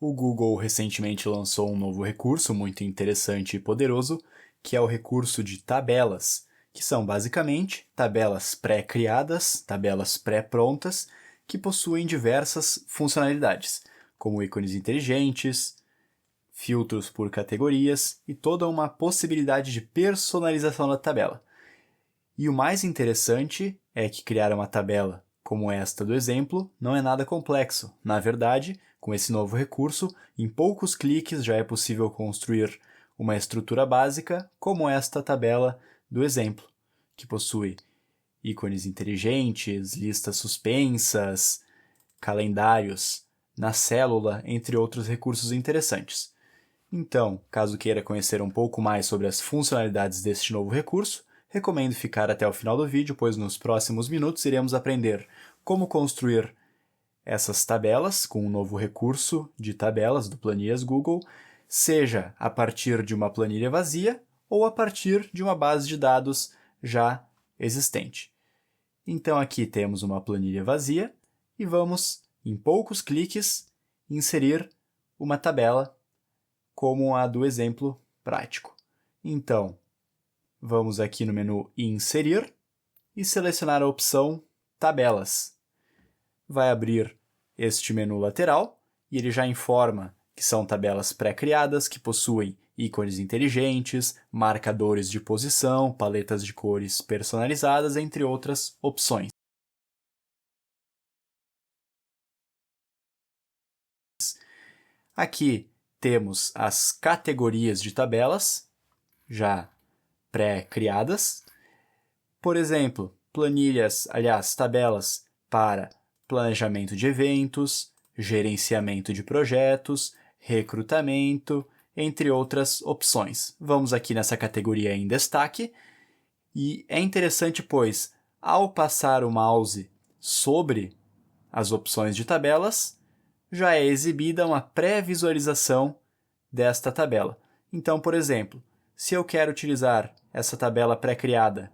O Google recentemente lançou um novo recurso muito interessante e poderoso, que é o recurso de tabelas, que são basicamente tabelas pré-criadas, tabelas pré-prontas, que possuem diversas funcionalidades, como ícones inteligentes, filtros por categorias e toda uma possibilidade de personalização da tabela. E o mais interessante é que criar uma tabela como esta do exemplo não é nada complexo. Na verdade, com esse novo recurso, em poucos cliques já é possível construir uma estrutura básica como esta tabela do exemplo, que possui ícones inteligentes, listas suspensas, calendários na célula, entre outros recursos interessantes. Então, caso queira conhecer um pouco mais sobre as funcionalidades deste novo recurso, recomendo ficar até o final do vídeo, pois nos próximos minutos iremos aprender como construir essas tabelas com um novo recurso de tabelas do Planilhas Google, seja a partir de uma planilha vazia ou a partir de uma base de dados já existente. Então aqui temos uma planilha vazia e vamos, em poucos cliques, inserir uma tabela como a do exemplo prático. Então, vamos aqui no menu Inserir e selecionar a opção Tabelas. Vai abrir este menu lateral e ele já informa que são tabelas pré-criadas que possuem ícones inteligentes, marcadores de posição, paletas de cores personalizadas, entre outras opções. Aqui temos as categorias de tabelas já pré-criadas. Por exemplo, tabelas para planejamento de eventos, gerenciamento de projetos, recrutamento, entre outras opções. Vamos aqui nessa categoria em destaque, e é interessante pois, ao passar o mouse sobre as opções de tabelas, já é exibida uma pré-visualização desta tabela. Então, por exemplo, se eu quero utilizar essa tabela pré-criada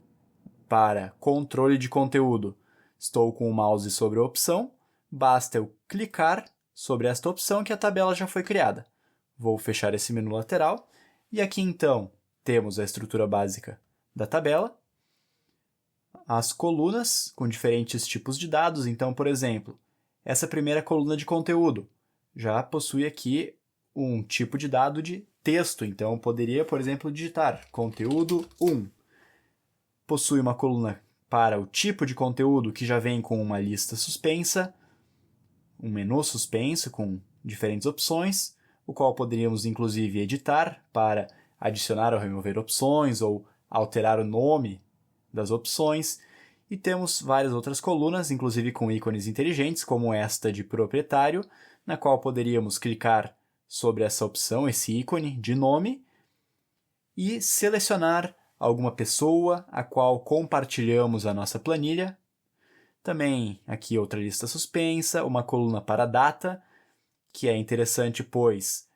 para controle de conteúdo, estou com o mouse sobre a opção, basta eu clicar sobre esta opção que a tabela já foi criada. Vou fechar esse menu lateral e aqui então temos a estrutura básica da tabela, as colunas com diferentes tipos de dados. Então, por exemplo, essa primeira coluna de conteúdo já possui aqui um tipo de dado de texto. Então, eu poderia, por exemplo, digitar conteúdo 1. Possui uma coluna para o tipo de conteúdo que já vem com uma lista suspensa, um menu suspenso com diferentes opções, o qual poderíamos inclusive editar para adicionar ou remover opções ou alterar o nome das opções. E temos várias outras colunas, inclusive com ícones inteligentes, como esta de proprietário, na qual poderíamos clicar sobre essa opção, esse ícone de nome, e selecionar alguma pessoa a qual compartilhamos a nossa planilha. Também aqui outra lista suspensa, uma coluna para data, que é interessante pois,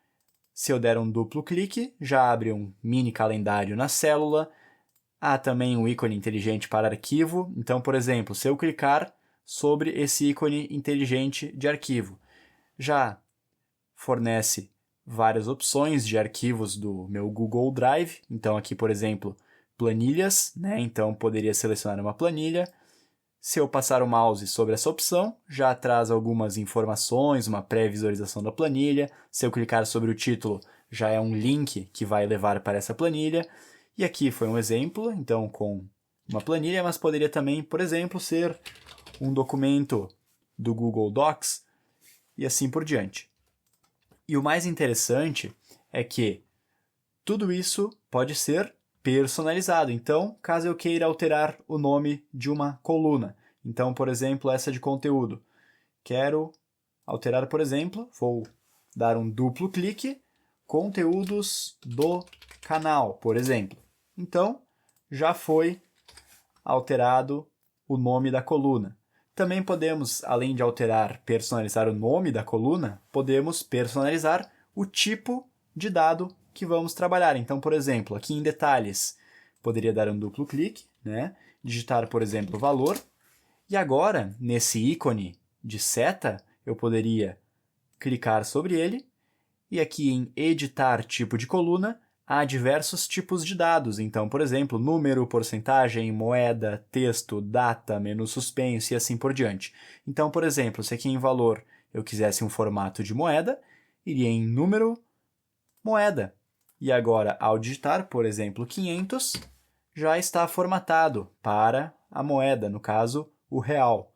se eu der um duplo clique, já abre um mini calendário na célula. Há também um ícone inteligente para arquivo. Então, por exemplo, se eu clicar sobre esse ícone inteligente de arquivo, já fornece várias opções de arquivos do meu Google Drive. Então, aqui, por exemplo, planilhas, né? Então, poderia selecionar uma planilha. Se eu passar o mouse sobre essa opção, já traz algumas informações, uma pré-visualização da planilha. Se eu clicar sobre o título, já é um link que vai levar para essa planilha. E aqui foi um exemplo, então, com uma planilha, mas poderia também, por exemplo, ser um documento do Google Docs e assim por diante. E o mais interessante é que tudo isso pode ser personalizado. Então, caso eu queira alterar o nome de uma coluna, então, por exemplo, essa de conteúdo, quero alterar, por exemplo, vou dar um duplo clique, conteúdos do canal, por exemplo. Então, já foi alterado o nome da coluna. Também podemos, além de alterar, personalizar o nome da coluna, podemos personalizar o tipo de dado que vamos trabalhar. Então, por exemplo, aqui em detalhes, poderia dar um duplo clique, né? Digitar, por exemplo, o valor. E agora, nesse ícone de seta, eu poderia clicar sobre ele E aqui em editar tipo de coluna, há diversos tipos de dados. Então, por exemplo, número, porcentagem, moeda, texto, data, menu suspenso e assim por diante. Então, por exemplo, se aqui em valor eu quisesse um formato de moeda, iria em número, moeda. E agora, ao digitar, por exemplo, 500, já está formatado para a moeda, no caso, o real.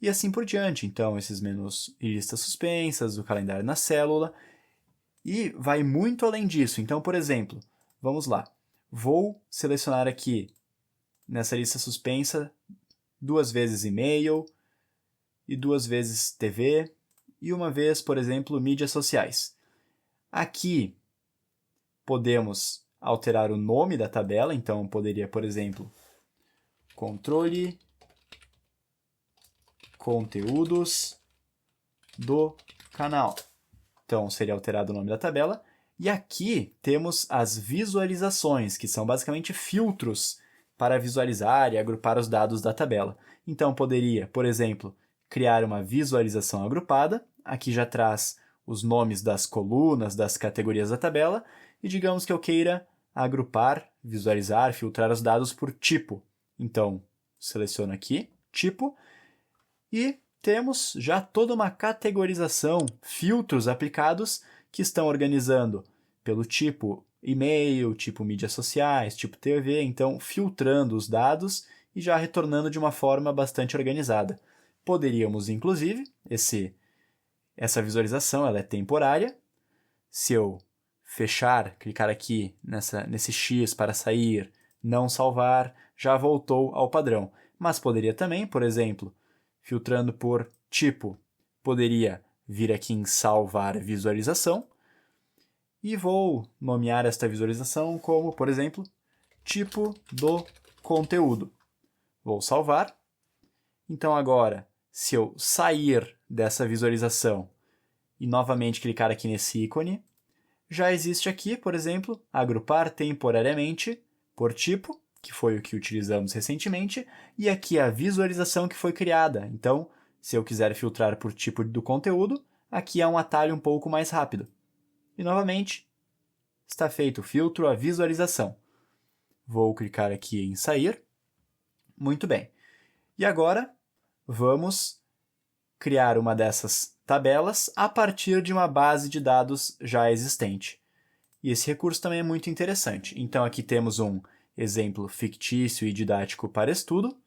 E assim por diante. Então, esses menus e listas suspensas, o calendário na célula, e vai muito além disso. Então, por exemplo, vamos lá. Vou selecionar aqui, nessa lista suspensa, 2 vezes e-mail, e 2 vezes TV, e uma vez, por exemplo, mídias sociais. Aqui, podemos alterar o nome da tabela, então poderia, por exemplo, controle conteúdos do canal. Então, seria alterado o nome da tabela. E aqui temos as visualizações, que são basicamente filtros para visualizar e agrupar os dados da tabela. Então, poderia, por exemplo, criar uma visualização agrupada. Aqui já traz os nomes das colunas, das categorias da tabela. E digamos que eu queira agrupar, visualizar, filtrar os dados por tipo. Então, seleciono aqui, tipo, e temos já toda uma categorização, filtros aplicados que estão organizando pelo tipo e-mail, tipo mídias sociais, tipo TV, então filtrando os dados e já retornando de uma forma bastante organizada. Poderíamos, inclusive, essa visualização ela é temporária. Se eu fechar, clicar aqui nesse X para sair, não salvar, já voltou ao padrão. Mas poderia também, por exemplo, filtrando por tipo, poderia vir aqui em salvar visualização e vou nomear esta visualização como, por exemplo, tipo do conteúdo. Vou salvar. Então agora, se eu sair dessa visualização e novamente clicar aqui nesse ícone, já existe aqui, por exemplo, agrupar temporariamente por tipo, que foi o que utilizamos recentemente, e aqui a visualização que foi criada. Então, se eu quiser filtrar por tipo do conteúdo, aqui há um atalho um pouco mais rápido. E novamente, está feito o filtro, a visualização. Vou clicar aqui em sair. Muito bem. E agora, vamos criar uma dessas tabelas a partir de uma base de dados já existente. E esse recurso também é muito interessante. Então, aqui temos um exemplo fictício e didático para estudo,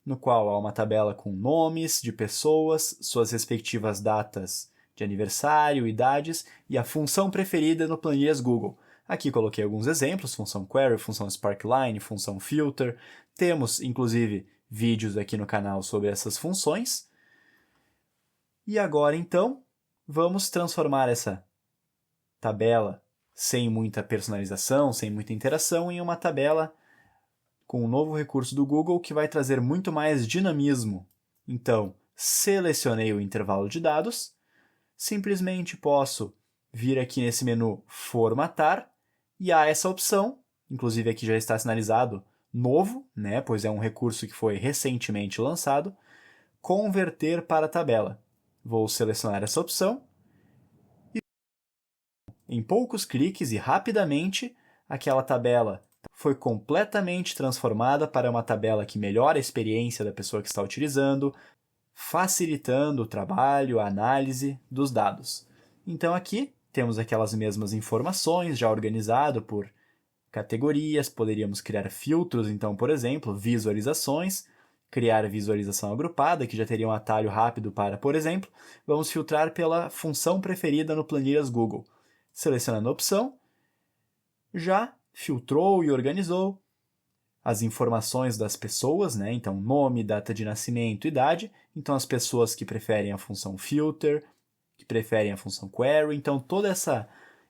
no qual há uma tabela com nomes de pessoas, suas respectivas datas de aniversário, idades e a função preferida no planilhas Google. Aqui coloquei alguns exemplos, função query, função sparkline, função filter. Temos, inclusive, vídeos aqui no canal sobre essas funções. E agora, então, vamos transformar essa tabela sem muita personalização, sem muita interação, em uma tabela com um novo recurso do Google que vai trazer muito mais dinamismo. Então, selecionei o intervalo de dados, simplesmente posso vir aqui nesse menu Formatar, e há essa opção, inclusive aqui já está sinalizado novo, pois é um recurso que foi recentemente lançado, Converter para tabela. Vou selecionar essa opção, e em poucos cliques e rapidamente, aquela tabela foi completamente transformada para uma tabela que melhora a experiência da pessoa que está utilizando, facilitando o trabalho, a análise dos dados. Então aqui temos aquelas mesmas informações já organizado por categorias, poderíamos criar filtros, então, por exemplo, visualizações, criar visualização agrupada, que já teria um atalho rápido para, por exemplo, vamos filtrar pela função preferida no planilhas Google. Selecionando a opção, já filtrou e organizou as informações das pessoas, então nome, data de nascimento, idade, então as pessoas que preferem a função filter, que preferem a função query, então todo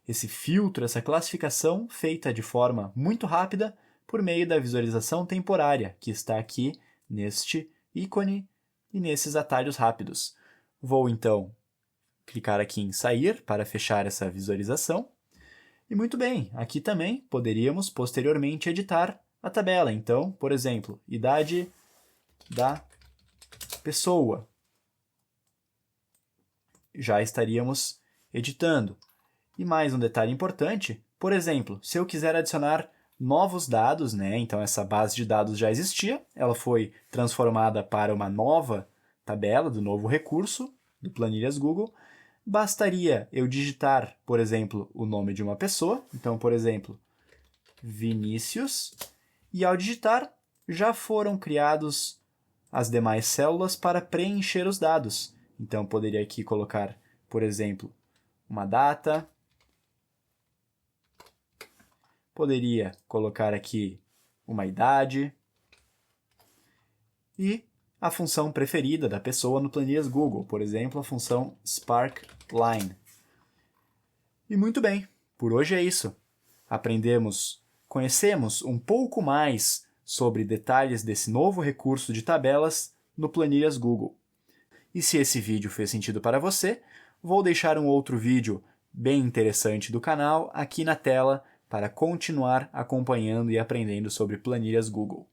esse filtro, essa classificação feita de forma muito rápida por meio da visualização temporária, que está aqui neste ícone e nesses atalhos rápidos. Vou então clicar aqui em sair para fechar essa visualização. E muito bem, aqui também poderíamos posteriormente editar a tabela. Então, por exemplo, idade da pessoa. Já estaríamos editando. E mais um detalhe importante, por exemplo, se eu quiser adicionar novos dados, né? Então essa base de dados já existia, ela foi transformada para uma nova tabela do novo recurso do Planilhas Google. Bastaria eu digitar, por exemplo, o nome de uma pessoa, então, por exemplo, Vinícius, e ao digitar já foram criados as demais células para preencher os dados. Então, poderia aqui colocar, por exemplo, uma data, poderia colocar aqui uma idade e a função preferida da pessoa no Planilhas Google, por exemplo, a função sparkLine. E muito bem, por hoje é isso. Conhecemos um pouco mais sobre detalhes desse novo recurso de tabelas no Planilhas Google. E se esse vídeo fez sentido para você, vou deixar um outro vídeo bem interessante do canal aqui na tela para continuar acompanhando e aprendendo sobre planilhas Google.